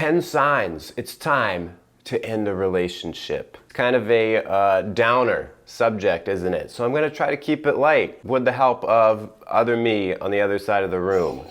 10 signs it's time to end a relationship. It's kind of a downer subject, isn't it? So I'm gonna try to keep it light with the help of other me on the other side of the room.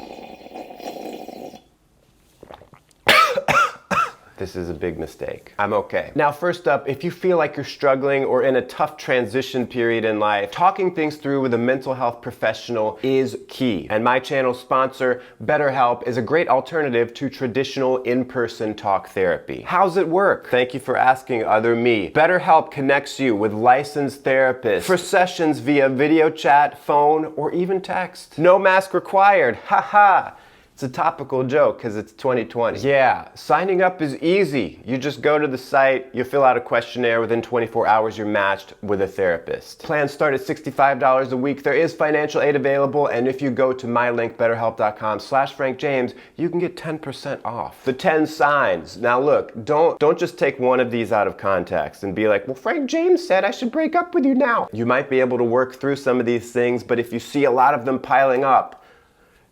This is a big mistake. I'm okay. Now, first up, if you feel like you're struggling or in a tough transition period in life, talking things through with a mental health professional is key. And my channel sponsor, BetterHelp, is a great alternative to traditional in-person talk therapy. How's it work? Thank you for asking, other me. BetterHelp connects you with licensed therapists for sessions via video chat, phone, or even text. No mask required. Haha. It's a topical joke because it's 2020. Yeah, signing up is easy. You just go to the site, you fill out a questionnaire, within 24 hours you're matched with a therapist. Plans start at $65 a week. There is financial aid available, and if you go to my link, betterhelp.com/FrankJames, you can get 10% off. The 10 signs. Now look, don't just take one of these out of context and be like, well, Frank James said I should break up with you now. You might be able to work through some of these things, but if you see a lot of them piling up,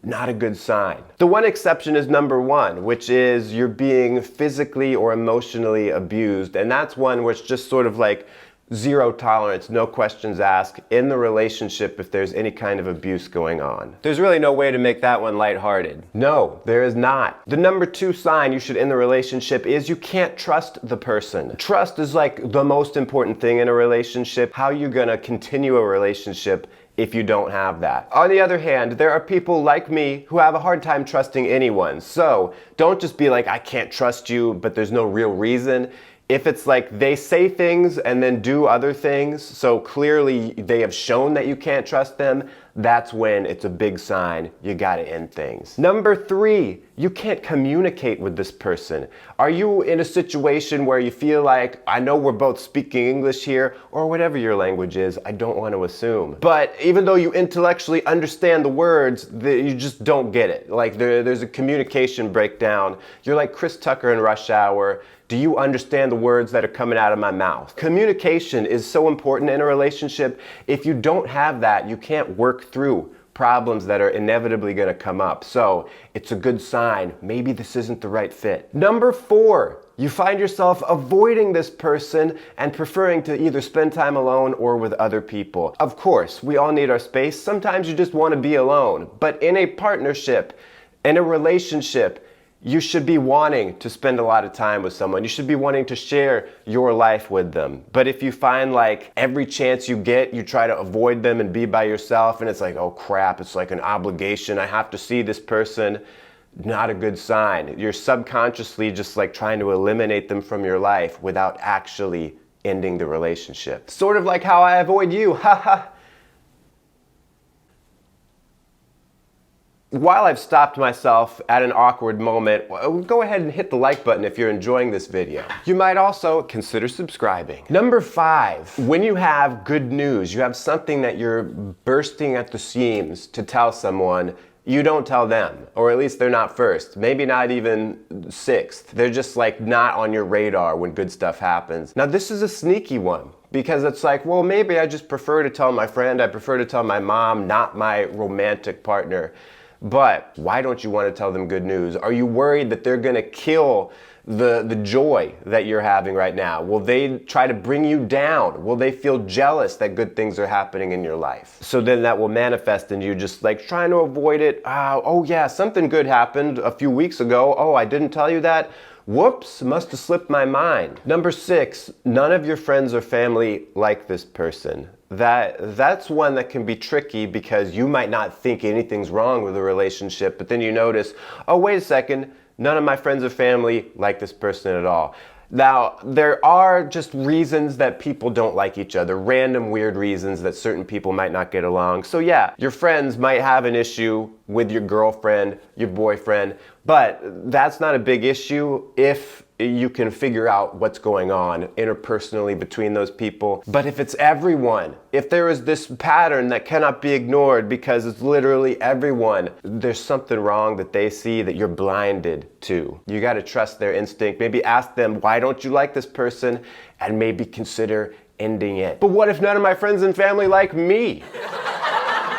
not a good sign. The one exception is number 1, which is you're being physically or emotionally abused. And that's one where it's just sort of like zero tolerance, no questions asked in the relationship if there's any kind of abuse going on. There's really no way to make that one lighthearted. No, there is not. The number 2 sign you should end the relationship is you can't trust the person. Trust is like the most important thing in a relationship. How are you gonna continue a relationship if you don't have that? On the other hand, there are people like me who have a hard time trusting anyone. So don't just be like, I can't trust you, but there's no real reason. If it's like they say things and then do other things, so clearly they have shown that you can't trust them, that's when it's a big sign you gotta end things. Number 3, you can't communicate with this person. Are you in a situation where you feel like, I know we're both speaking English here, or whatever your language is, I don't want to assume. But even though you intellectually understand the words, you just don't get it. Like there's a communication breakdown. You're like Chris Tucker in Rush Hour. Do you understand the words that are coming out of my mouth? Communication is so important in a relationship. If you don't have that, you can't work through problems that are inevitably gonna come up. So it's a good sign. Maybe this isn't the right fit. Number 4, you find yourself avoiding this person and preferring to either spend time alone or with other people. Of course, we all need our space. Sometimes you just wanna be alone. But in a partnership, in a relationship, you should be wanting to spend a lot of time with someone. You should be wanting to share your life with them. But if you find like every chance you get, you try to avoid them and be by yourself, and it's like, oh crap, it's like an obligation. I have to see this person. Not a good sign. You're subconsciously just like trying to eliminate them from your life without actually ending the relationship. Sort of like how I avoid you, haha. While I've stopped myself at an awkward moment, go ahead and hit the like button if you're enjoying this video. You might also consider subscribing. Number 5, when you have good news, you have something that you're bursting at the seams to tell someone, you don't tell them, or at least they're not first, maybe not even 6th. They're just like not on your radar when good stuff happens. Now this is a sneaky one, because it's like, well, maybe I just prefer to tell my friend, I prefer to tell my mom, not my romantic partner. But why don't you want to tell them good news? Are you worried that they're gonna kill the joy that you're having right now? Will they try to bring you down? Will they feel jealous that good things are happening in your life? So then that will manifest in you just like trying to avoid it. Oh yeah, something good happened a few weeks ago. Oh, I didn't tell you that? Whoops, must have slipped my mind. Number 6, none of your friends or family like this person. That's one that can be tricky because you might not think anything's wrong with the relationship, but then you notice, oh, wait a second, none of my friends or family like this person at all. Now, there are just reasons that people don't like each other, random weird reasons that certain people might not get along. So yeah, your friends might have an issue with your girlfriend, your boyfriend, but that's not a big issue if you can figure out what's going on interpersonally between those people. But if it's everyone, if there is this pattern that cannot be ignored because it's literally everyone, there's something wrong that they see that you're blinded to. You gotta trust their instinct. Maybe ask them, why don't you like this person? And maybe consider ending it. But what if none of my friends and family like me?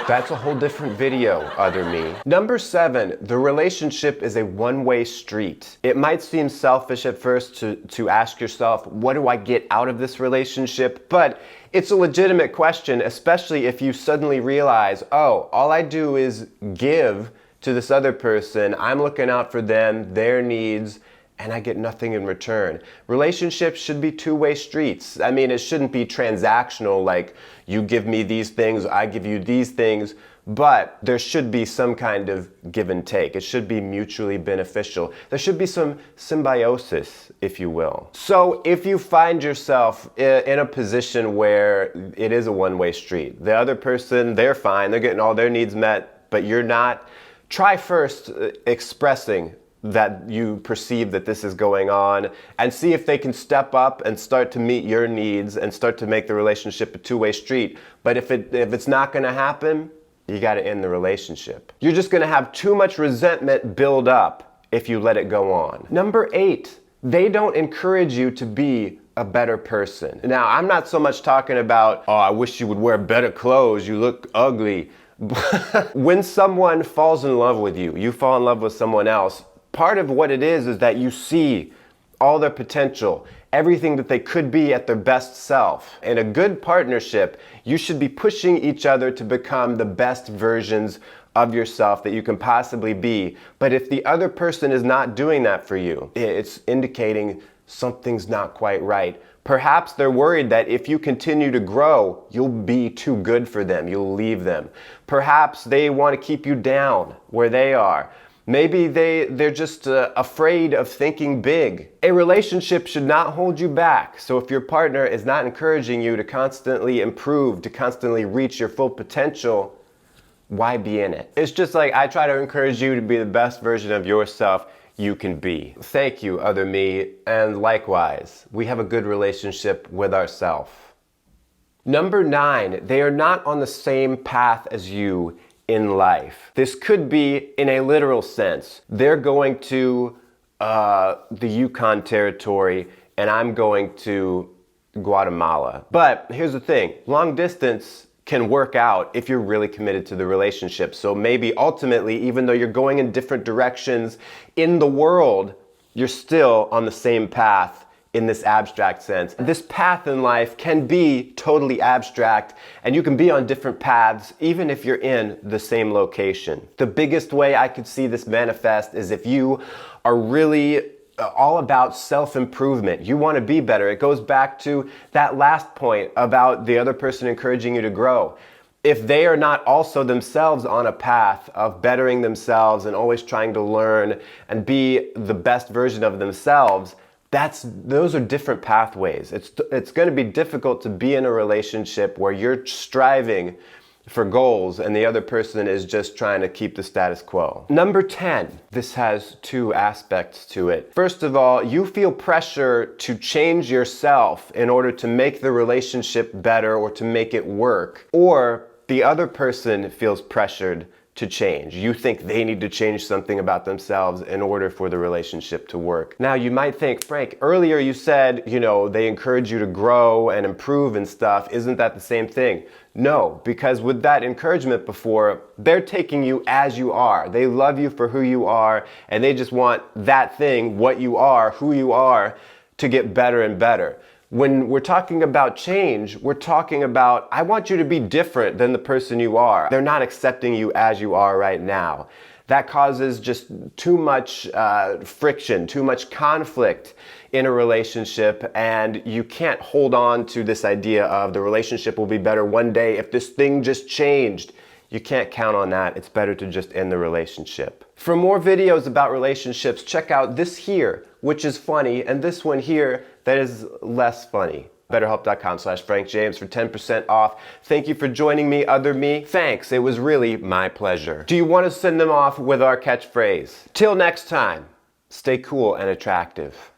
That's a whole different video, other me. Number 7, the relationship is a one-way street. It might seem selfish at first to ask yourself, what do I get out of this relationship? But it's a legitimate question, especially if you suddenly realize, oh, all I do is give to this other person. I'm looking out for them, their needs, and I get nothing in return. Relationships should be two-way streets. I mean, it shouldn't be transactional, like you give me these things, I give you these things, but there should be some kind of give and take. It should be mutually beneficial. There should be some symbiosis, if you will. So if you find yourself in a position where it is a one-way street, the other person, they're fine, they're getting all their needs met, but you're not, try first expressing that you perceive that this is going on, and see if they can step up and start to meet your needs and start to make the relationship a two-way street. But if it's not going to happen, you got to end the relationship. You're just going to have too much resentment build up if you let it go on. Number 8, they don't encourage you to be a better person. Now, I'm not so much talking about, oh, I wish you would wear better clothes, you look ugly. When someone falls in love with you, you fall in love with someone else, part of what it is that you see all their potential, everything that they could be at their best self. In a good partnership, you should be pushing each other to become the best versions of yourself that you can possibly be. But if the other person is not doing that for you, it's indicating something's not quite right. Perhaps they're worried that if you continue to grow, you'll be too good for them, you'll leave them. Perhaps they want to keep you down where they are. Maybe they're just afraid of thinking big. A relationship should not hold you back. So if your partner is not encouraging you to constantly improve, to constantly reach your full potential, why be in it? It's just like I try to encourage you to be the best version of yourself you can be. Thank you, other me, and likewise, we have a good relationship with ourselves. Number 9, they are not on the same path as you in life. This could be in a literal sense. They're going to the Yukon territory and I'm going to Guatemala. But here's the thing, long distance can work out if you're really committed to the relationship. So maybe ultimately, even though you're going in different directions in the world, you're still on the same path in this abstract sense. This path in life can be totally abstract, and you can be on different paths even if you're in the same location. The biggest way I could see this manifest is if you are really all about self-improvement. You want to be better. It goes back to that last point about the other person encouraging you to grow. If they are not also themselves on a path of bettering themselves and always trying to learn and be the best version of themselves, those are different pathways. It's going to be difficult to be in a relationship where you're striving for goals and the other person is just trying to keep the status quo. Number 10, this has 2 aspects to it. First of all, you feel pressure to change yourself in order to make the relationship better or to make it work, or the other person feels pressured to change. You think they need to change something about themselves in order for the relationship to work. Now you might think, Frank, earlier you said, they encourage you to grow and improve and stuff. Isn't that the same thing? No, because with that encouragement before, they're taking you as you are. They love you for who you are, and they just want that thing, what you are, who you are, to get better and better. When we're talking about change, we're talking about, I want you to be different than the person you are. They're not accepting you as you are right now. That causes just too much friction, too much conflict in a relationship, and you can't hold on to this idea of the relationship will be better one day if this thing just changed. You can't count on that. It's better to just end the relationship. For more videos about relationships, check out this here, which is funny, and this one here that is less funny. BetterHelp.com/FrankJames for 10% off. Thank you for joining me, other me. Thanks, it was really my pleasure. Do you want to send them off with our catchphrase? Till next time, stay cool and attractive.